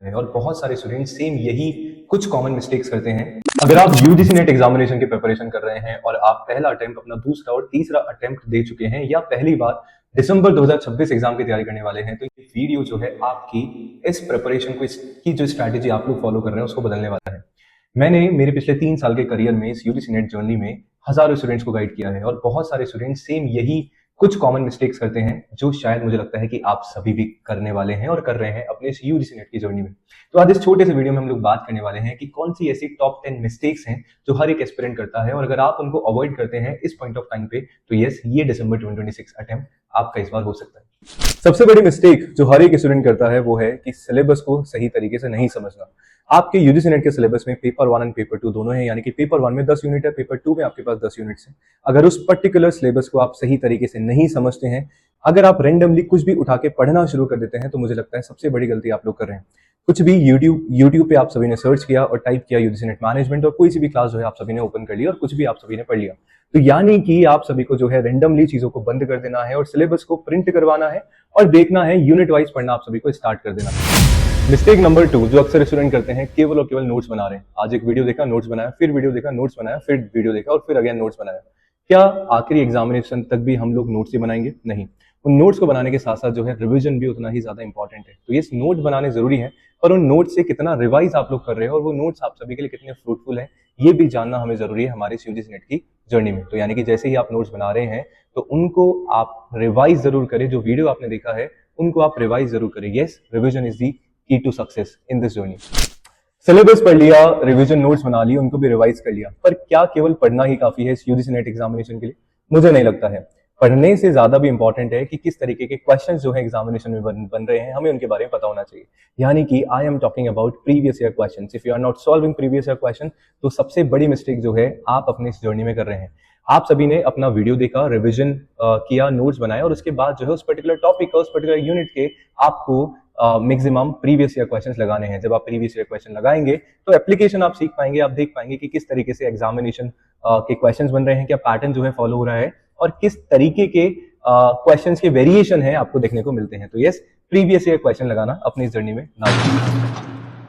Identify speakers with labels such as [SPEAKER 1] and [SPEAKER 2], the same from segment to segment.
[SPEAKER 1] है और बहुत सारे स्टूडेंट सेम यही कुछ कॉमन मिस्टेक्स करते हैं। अगर आप यूजीसी नेट एग्जामिनेशन की प्रिपरेशन कर रहे हैं और आप पहला अटेम्प्ट, अपना दूसरा और तीसरा अटेम्प्ट दे चुके हैं या पहली बार दिसंबर 2026 एग्जाम की तैयारी करने वाले हैं, तो ये वीडियो जो है आपकी इस प्रिपरेशन को, इसकी जो स्ट्रैटेजी आप लोग फॉलो कर रहे हैं उसको बदलने वाला है। मैंने मेरे पिछले 3 साल के करियर में इस यूजीसी नेट जर्नी में हजारों स्टूडेंट्स को गाइड किया है और बहुत सारे स्टूडेंट्स सेम यही कुछ कॉमन मिस्टेक्स करते हैं जो शायद मुझे लगता है कि आप सभी भी करने वाले हैं और कर रहे हैं अपने इस यूजीसी नेट की जर्नी में। तो आज इस छोटे से वीडियो में हम लोग बात करने वाले हैं कि कौन सी ऐसी टॉप 10 मिस्टेक्स हैं जो हर एक एस्पिरेंट करता है और अगर आप उनको अवॉइड करते हैं इस पॉइंट ऑफ टाइम पे, तो यस, ये दिसंबर 2026 अटेम्प्ट आपका इस बार हो सकता है। सबसे बड़ी मिस्टेक जो हर एक स्टूडेंट करता है वो है कि सिलेबस को सही तरीके से नहीं समझना। आपके यूजीसी नेट के सिलेबस में पेपर 1 एंड पेपर 2 दोनों हैं, यानी कि पेपर 1 में 10 यूनिट है, पेपर 2 में आपके पास 10 यूनिट्स हैं। अगर उस पर्टिकुलर सिलेबस को आप सही तरीके से नहीं समझते हैं, अगर आप रेंडमली कुछ भी उठा के पढ़ना शुरू कर देते हैं, तो मुझे लगता है सबसे बड़ी गलती आप लोग कर रहे हैं। कुछ भी यूट्यूब पे आप सभी ने सर्च किया और टाइप किया यूजीसी नेट मैनेजमेंट और कोई सी भी क्लास जो है आप सभी ने ओपन कर लिया और कुछ भी आप सभी ने पढ़ लिया। तो यानी कि आप सभी को जो है रेंडमली चीजों को बंद कर देना है और सिलेबस को प्रिंट करवाना है और देखना है, यूनिट वाइज पढ़ना आप सभी को स्टार्ट कर देना है। मिस्टेक नंबर 2 जो अक्सर स्टूडेंट करते हैं, केवल और केवल नोट्स बना रहे हैं। आज एक वीडियो देखा, नोट्स बनाया, फिर वीडियो देखा, नोट्स बनाया, फिर वीडियो देखा और फिर अगेन नोट्स बनाया। क्या आखिरी एग्जामिनेशन तक भी हम लोग नोट्स ही बनाएंगे? नहीं। उन नोट्स को बनाने के साथ साथ जो है रिवीजन भी उतना ही ज्यादा इंपॉर्टेंट है। तो ये नोट्स बनाने जरूरी है, पर उन नोट्स से कितना रिवाइज आप लोग कर रहे हैं और वो नोट्स आप सभी के लिए कितने फ्रूटफुल हैं, ये भी जानना हमें जरूरी है हमारे यूजीसी नेट की जर्नी में। तो यानी कि जैसे ही आप नोट्स बना रहे हैं तो उनको आप रिवाइज जरूर करें। जो वीडियो आपने देखा है उनको आप रिवाइज जरूर करें। Yes, revision is the key to success in this journey. Syllabus पढ़ लिया, रिवीजन नोट्स बना लिए, उनको भी रिवाइज कर लिया, पर क्या केवल पढ़ना ही काफी है इस यूजीसी नेट एग्जामिनेशन के लिए? मुझे नहीं लगता है। पढ़ने से ज्यादा भी इंपॉर्टेंट है कि किस तरीके के क्वेश्चंस जो है एग्जामिनेशन में बन रहे हैं, हमें उनके बारे में पता होना चाहिए। यानी कि I am talking about previous year questions. If you are not solving previous year question, तो सबसे बड़ी मिस्टेक जो है आप अपने इस जर्नी में कर रहे हैं। आप सभी ने अपना वीडियो देखा, रिविजन किया, नोट्स बनाया और उसके बाद जो है उस पर्टिकुलर टॉपिक का, उस पर्टिकुलर यूनिट के आपको मैक्सिमम प्रीवियस ईयर क्वेश्चंस लगाने हैं। जब आप प्रीवियस ईयर क्वेश्चन लगाएंगे तो एप्लीकेशन आप सीख पाएंगे, आप देख पाएंगे कि किस तरीके से एग्जामिनेशन के क्वेश्चंस बन रहे हैं, क्या पैटर्न जो है फॉलो हो रहा है और किस तरीके के क्वेश्चंस के वेरिएशन है आपको देखने को मिलते हैं। तो यस, प्रीवियस ईयर क्वेश्चन लगाना अपनी इस जर्नी में ना।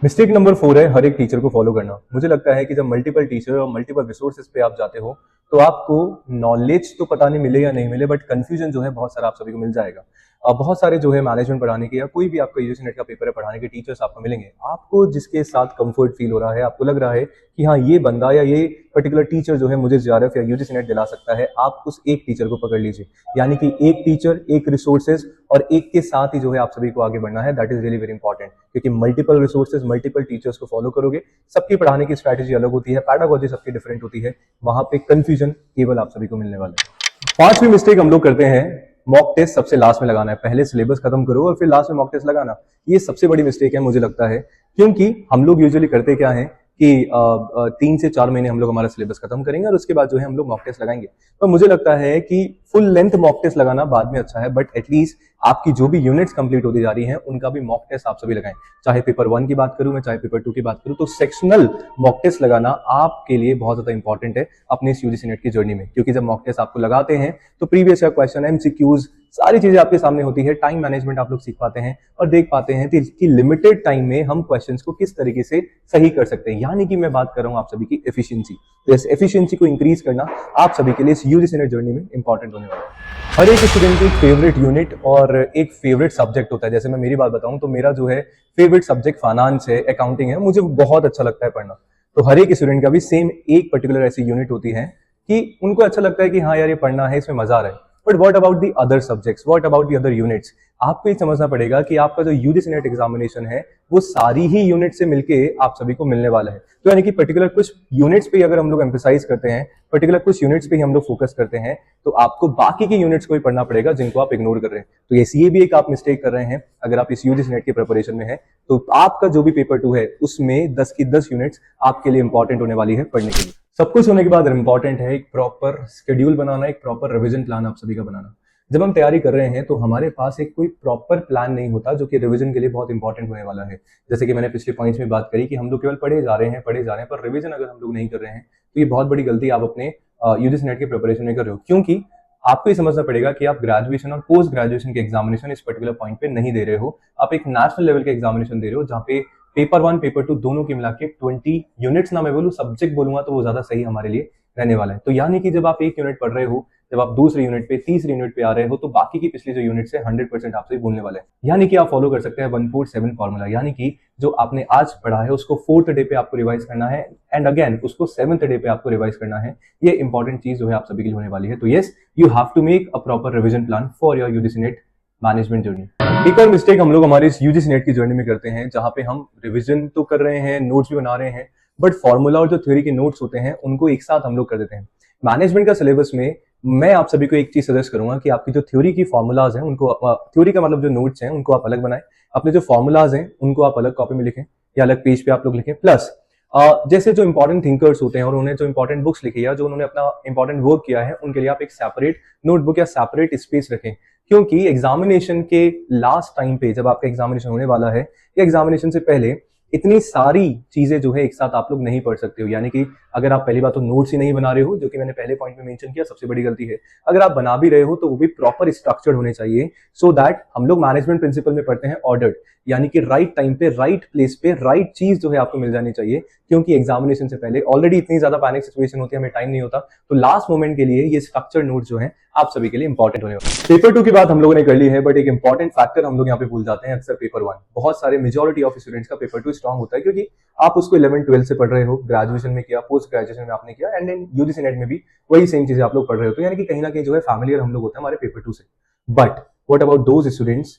[SPEAKER 1] मिस्टेक नंबर 4 है हर एक टीचर को फॉलो करना। मुझे लगता है कि जब मल्टीपल टीचर और मल्टीपल रिसोर्सेज पे आप जाते हो तो आपको नॉलेज तो पता नहीं मिले या नहीं मिले, बट कंफ्यूजन जो है बहुत सारा आप सभी को मिल जाएगा। बहुत सारे जो है मैनेजमेंट पढ़ाने के या कोई भी आपका यूजीसी नेट का पेपर है पढ़ाने के टीचर्स आपको मिलेंगे। आपको जिसके साथ कंफर्ट फील हो रहा है, आपको लग रहा है कि हाँ ये बंदा या ये पर्टिकुलर टीचर जो है मुझे जेआरएफ या यूजीसी नेट दिला सकता है, आप उस एक टीचर को पकड़ लीजिए। यानी कि एक टीचर, एक रिसोर्सेज और एक के साथ ही जो है आप सभी को आगे बढ़ना है। That is really very important, क्योंकि मल्टीपल रिसोर्सेज, मल्टीपल टीचर्स को फॉलो करोगे, सबकी पढ़ाने की स्ट्रैटेजी अलग होती है, पैडागोजी सबकी डिफरेंट होती है, वहां पे कंफ्यूजन केवल आप सभी को मिलने वाला है। 5वीं मिस्टेक हम लोग करते हैं, मॉक टेस्ट सबसे लास्ट में लगाना है। पहले सिलेबस खत्म करो और फिर लास्ट में मॉक टेस्ट लगाना। ये सबसे बड़ी मिस्टेक है मुझे लगता है, क्योंकि हम लोग यूजुअली करते क्या है कि 3 से 4 महीने हम लोग हमारा सिलेबस खत्म करेंगे और उसके बाद जो है हम लोग मॉक टेस्ट लगाएंगे। तो मुझे लगता है कि फुल लेंथ मॉक टेस्ट लगाना बाद में अच्छा है, बट एटलीस्ट आपकी जो भी यूनिट्स कंप्लीट होती जा रही हैं उनका भी मॉक टेस्ट आप सभी लगाएं। चाहे पेपर 1 की बात करूं मैं, चाहे पेपर 2 की बात करूं, तो सेक्शनल मॉक टेस्ट लगाना आपके लिए बहुत ज्यादा इंपॉर्टेंट है अपने इस यूजीसी नेट की जर्नी में। क्योंकि जब मॉक टेस्ट आपको लगाते हैं तो प्रीवियस ईयर क्वेश्चन, एमसीक्यूज, सारी चीजें आपके सामने होती है। टाइम मैनेजमेंट आप लोग सीख पाते हैं और देख पाते हैं कि लिमिटेड टाइम में हम क्वेश्चंस को किस तरीके से सही कर सकते हैं। यानी कि मैं बात कर रहा हूं आप सभी की एफिशिएंसी। तो इस एफिशिएंसी को इंक्रीज करना आप सभी के लिए इस यूजीसी नेट जर्नी में इंपॉर्टेंट होने वाला है। हर एक स्टूडेंट की फेवरेट यूनिट और एक फेवरेट सब्जेक्ट होता है। जैसे मैं मेरी बात बताऊं तो मेरा जो है फेवरेट सब्जेक्ट फाइनेंस है, अकाउंटिंग है, मुझे बहुत अच्छा लगता है पढ़ना। तो हर एक स्टूडेंट का भी सेम एक पर्टिकुलर ऐसी यूनिट होती है कि उनको अच्छा लगता है कि हाँ यार ये पढ़ना है, इसमें मजा आ रहा है। But what about the other subjects, what about the other units? आपको ये समझना पड़ेगा कि आपका जो यूजीसी नेट एग्जामिनेशन है वो सारी ही यूनिट से मिलके आप सभी को मिलने वाला है। तो यानी कि पर्टिकुलर कुछ यूनिट्स पे अगर हम लोग एम्फेसाइज करते हैं, पर्टिकुलर कुछ यूनिट्स पे ही हम लोग फोकस करते हैं, तो आपको बाकी के यूनिट्स को भी पढ़ना पड़ेगा जिनको आप इग्नोर कर रहे हैं। तो ये भी एक आप मिस्टेक कर रहे हैं अगर आप इस यूजीसी नेट की प्रिपरेशन में है। तो आपका जो भी पेपर 2 है उसमें 10 की 10 यूनिट्स आपके लिए इंपॉर्टेंट होने वाली है पढ़ने के लिए। सब कुछ होने के बाद इंपॉर्टेंट है एक प्रॉपर शेड्यूल बनाना, एक प्रॉपर रिवीजन प्लान आप सभी का बनाना। जब हम तैयारी कर रहे हैं तो हमारे पास एक कोई प्रॉपर प्लान नहीं होता जो कि रिवीजन के लिए बहुत इंपॉर्टेंट होने वाला है। जैसे कि मैंने पिछले पॉइंट्स में बात करी कि हम लोग केवल पढ़े जा रहे हैं, पर रिवीजन अगर हम लोग नहीं कर रहे हैं तो ये बहुत बड़ी गलती आप अपने यूजीसी नेट के प्रिपरेशन में कर रहे हो। क्योंकि आपको ये समझना पड़ेगा कि आप ग्रेजुएशन और पोस्ट ग्रेजुएशन के एग्जामिनेशन इस पर्टिकुलर पॉइंट पे नहीं दे रहे हो, आप एक नेशनल लेवल के एग्जामिनेशन दे रहे हो जहाँ पे पेपर 1 पेपर 2 दोनों की मिला के 20 यूनिट्स ना मैं बोलूँ, सब्जेक्ट बोलूंगा तो वो ज्यादा सही हमारे लिए रहने वाला है। तो यानी कि जब आप एक यूनिट पढ़ रहे हो, जब आप दूसरी यूनिट पे तीसरी यूनिट पे आ रहे हो, तो बाकी की पिछली जो यूनिट है 100% आपसे बोलने वाले हैं। यानी कि आप फॉलो कर सकते हैं 147 फॉर्मूला, यानी कि जो आपने आज पढ़ा है उसको 4th डे पे आपको रिवाइज करना है एंड अगेन उसको 7th डे पे आपको रिवाइज करना है। ये इंपॉर्टेंट चीज जो है आप सभी के लिए होने वाली है। तो yes, you have to make a proper revision plan for your UGC NET management journey. एक और मिस्टेक हम लोग हमारे इस यूजीसी नेट की जर्नी में करते हैं, जहां पे हम रिवीजन तो कर रहे हैं, नोट्स भी बना रहे हैं, बट फॉर्मूला और जो थ्योरी के नोट्स होते हैं उनको एक साथ हम लोग कर देते हैं। मैनेजमेंट का सिलेबस में मैं आप सभी को एक चीज सजेस्ट करूंगा कि आपकी जो थ्योरी की फॉर्मूलाज हैं उनको, थ्योरी का मतलब जो नोट्स हैं उनको आप अलग बनाएं, अपने जो फॉर्मूलाज हैं उनको आप अलग कॉपी में लिखें या अलग पेज पे आप लोग लिखें। प्लस जैसे जो इंपॉर्टेंट थिंकर्स होते हैं और उन्होंने जो इंपॉर्टेंट बुक्स लिखी है, जो उन्होंने अपना इंपॉर्टेंट वर्क किया है, उनके लिए आप एक सेपरेट नोटबुक या सेपरेट स्पेस रखें। क्योंकि एग्जामिनेशन के लास्ट टाइम पे जब आपका एग्जामिनेशन होने वाला है या एग्जामिनेशन से पहले इतनी सारी चीजें जो है एक साथ आप लोग नहीं पढ़ सकते हो। यानी कि अगर आप पहली बात तो नोट्स ही नहीं बना रहे हो, जो कि मैंने पहले पॉइंट में मेंशन किया, सबसे बड़ी गलती है। अगर आप बना भी रहे हो तो वो भी प्रॉपर स्ट्रक्चर्ड होने चाहिए, सो दैट हम लोग मैनेजमेंट प्रिंसिपल में पढ़ते हैं ऑर्डर्ड, यानी कि राइट टाइम पे राइट प्लेस पे राइट चीज जो है आपको मिल जानी चाहिए। क्योंकि एग्जामिनेशन से पहले ऑलरेडी इतनी ज्यादा पैनिक सिचुएशन होती है, हमें टाइम नहीं होता, तो लास्ट मोमेंट के लिए ये स्ट्रक्चर्ड नोट जो है आप सभी के लिए इंपॉर्टेंट होने वाले। पेपर 2 की बात हम लोगों ने कर ली है, बट एक इंपॉर्टेंट फैक्टर हम लोग यहाँ पे भूल जाते हैं अक्सर, पेपर 1। बहुत सारे मेजॉरिटी ऑफ स्टूडेंट्स का पेपर 2 स्ट्रांग होता है, क्योंकि आप उसको 11th-12th से पढ़ रहे हो, ग्रेजुएशन में किया, पोस्ट ग्रेजुएशन में आपने किया, एंड देन यूजीसी नेट में भी वही सेम चीजें आप लोग पढ़ रहे हो। तो यानी कि कहीं ना कहीं जो है फैमिलियर हम लोग होते हैं हमारे पेपर 2 से। But what about those students,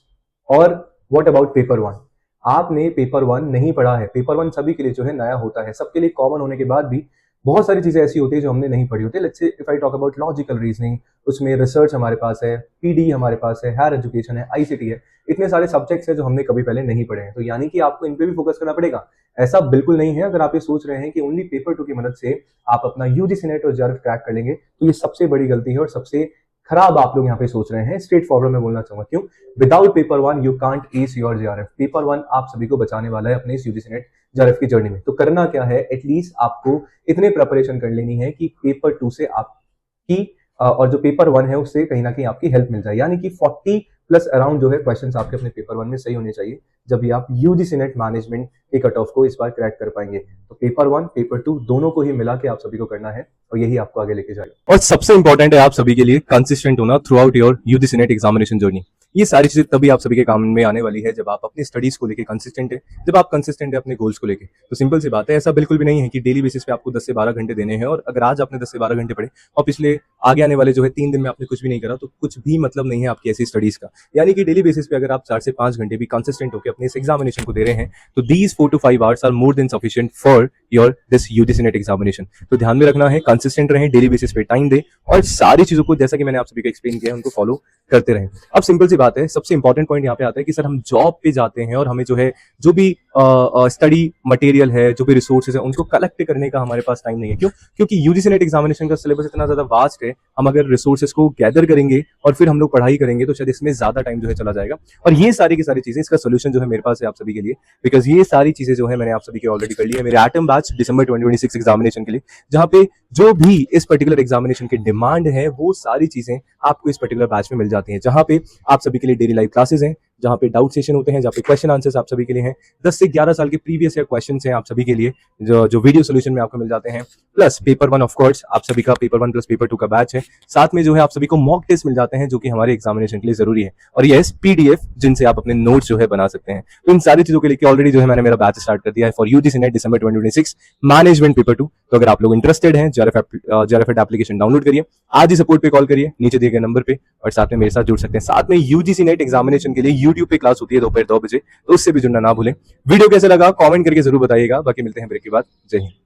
[SPEAKER 1] और व्हाट अबाउट पेपर 1? आपने पेपर 1 नहीं पढ़ा है। पेपर 1 सभी के लिए जो है नया होता है, सबके लिए कॉमन होने के बाद भी बहुत सारी चीजें ऐसी होती है जो हमने नहीं पढ़ी होती है। Let's say if I talk about logical reasoning, उसमें रिसर्च हमारे पास है, पीडी हमारे पास है, हायर एजुकेशन है, आईसीटी है, इतने सारे सब्जेक्ट्स हैं जो हमने कभी पहले नहीं पढ़े हैं। तो यानी कि आपको इन पे भी फोकस करना पड़ेगा। ऐसा बिल्कुल नहीं है। अगर आप ये सोच रहे हैं कि ओनली पेपर 2 की मदद से आप अपना यूजीसी नेट और जेआरएफ क्रैक कर लेंगे, तो ये सबसे बड़ी गलती है और सबसे खराब आप लोग यहाँ पे सोच रहे हैं। स्ट्रेट फॉरवर्ड में बोलना चाहूंगा, क्यों? Without paper 1 you can't S your JRF. Paper 1 आप सभी को बचाने वाला है अपने इस यूजीसी नेट जेआरएफ की जर्नी में। तो करना क्या है, एटलीस्ट आपको इतने प्रिपरेशन कर लेनी है कि पेपर 2 से आपकी और जो पेपर 1 है उससे कहीं ना कहीं आपकी हेल्प मिल जाए। यानी कि 40 प्लस अराउंड जो है क्वेश्चंस आपके अपने पेपर 1 में सही होने चाहिए, जब भी आप यूजीसी नेट मैनेजमेंट के कट ऑफ को इस बार क्रैक कर पाएंगे। तो पेपर 1 पेपर 2 दोनों को ही मिला के आप सभी को करना है और यही आपको आगे लेके जाएगा। और सबसे इंपॉर्टेंट है आप सभी के लिए कंसिस्टेंट होना through out your UGC NET examination journey. ये सारी चीजें तभी आप सभी के काम में आने वाली है जब आप अपनी स्टडीज को लेके कंसिस्टेंट है, जब आप कंसिस्टेंट है अपने गोल्स को लेके। तो सिंपल सी बात है, ऐसा बिल्कुल भी नहीं है कि डेली बेसिस पे आपको 10 से 12 घंटे देने हैं, और अगर आज आपने 10 से 12 घंटे पढ़े और पिछले आगे आने वाले जो है 3 दिन में आपने कुछ भी नहीं करा, तो कुछ भी मतलब नहीं है आपकी ऐसी स्टडीज का। यानी कि डेली बेसिस पे अगर आप 4 से 5 घंटे भी कंसिस्टेंट होकर अपने इस एग्जामिनेशन को दे रहे हैं, तो these 4 to 5 hours are more than sufficient for your this UGC NET examination. तो ध्यान में रखना है, कंसिस्टेंट रहें, डेली बेसिस पे टाइम दे और सारी चीजों को जैसा कि मैंने आप सभी को एक्सप्लेन किया है उनको फॉलो करते रहें। अब सिंपल सी बात है, सबसे इंपॉर्टेंट पॉइंट यहाँ पे आता है कि सर हम जॉब पे जाते हैं और हमें जो है जो भी स्टडी मटेरियल है, जो भी रिसोर्सेज है, उनको कलेक्ट करने का हमारे पास टाइम नहीं है। क्यों? क्योंकि यूजीसी नेट एग्जामिनेशन का सिलेबस इतना ज्यादा वास्ट है, हम अगर रिसोर्सेज को गैदर करेंगे और फिर हम लोग पढ़ाई करेंगे तो शायद इसमें ज्यादा टाइम जो है चला जाएगा। और ये सारी की सारी चीजें, इसका सोल्यूशन जो है मेरे पास है आप सभी के लिए, बिकॉज ये सारी चीजें जो है मैंने आप सभी के ऑलरेडी कर ली है मेरे एटम बैच दिसंबर 2026 एग्जामिनेशन के लिए, जहां पे जो भी इस पर्टिकुलर एग्जामिनेशन की डिमांड है वो सारी चीजें आपको इस पर्टिकुलर बैच में मिल जाती हैं, जहां पे आप सभी के लिए डेली लाइव क्लासेस हैं, जहां पे डाउट सेशन होते हैं, जहां पे क्वेश्चन आंसर्स आप सभी के लिए हैं, 10 से 11 साल के प्रीवियस ईयर क्वेश्चंस हैं आप सभी के लिए, जो वीडियो सॉल्यूशन में आपको मिल जाते हैं। प्लस पेपर 1 ऑफ कोर्स आप सभी का पेपर 1 प्लस पेपर 2 का बैच है, साथ में जो है आप सभी को मॉक टेस्ट मिल जाते हैं जो कि हमारे एग्जामिनेशन के लिए जरूरी है, और ये पीडीएफ जिनसे आप अपने नोट्स जो है बना सकते हैं। तो इन सारी चीजों के लिए ऑलरेडी जो है मैंने मेरा बैच स्टार्ट कर दिया है for UGC net December 2026 management paper 2। तो अगर आप लोग इंटरेस्टेड हैं, जेआरएफ एप्लीकेशन डाउनलोड करिए, आज ही सपोर्ट पे कॉल करिए नीचे दिए गए नंबर पे, और साथ में मेरे साथ जुड़ सकते हैं। साथ में यूजीसी नेट एग्जामिनेशन के लिए यूट्यूब पे क्लास होती है दोपहर 2 बजे, तो उससे भी जुड़ना ना भूलें। वीडियो कैसे लगा कमेंट करके जरूर बताइएगा। बाकी मिलते हैं ब्रेक के बाद। जय हिंद।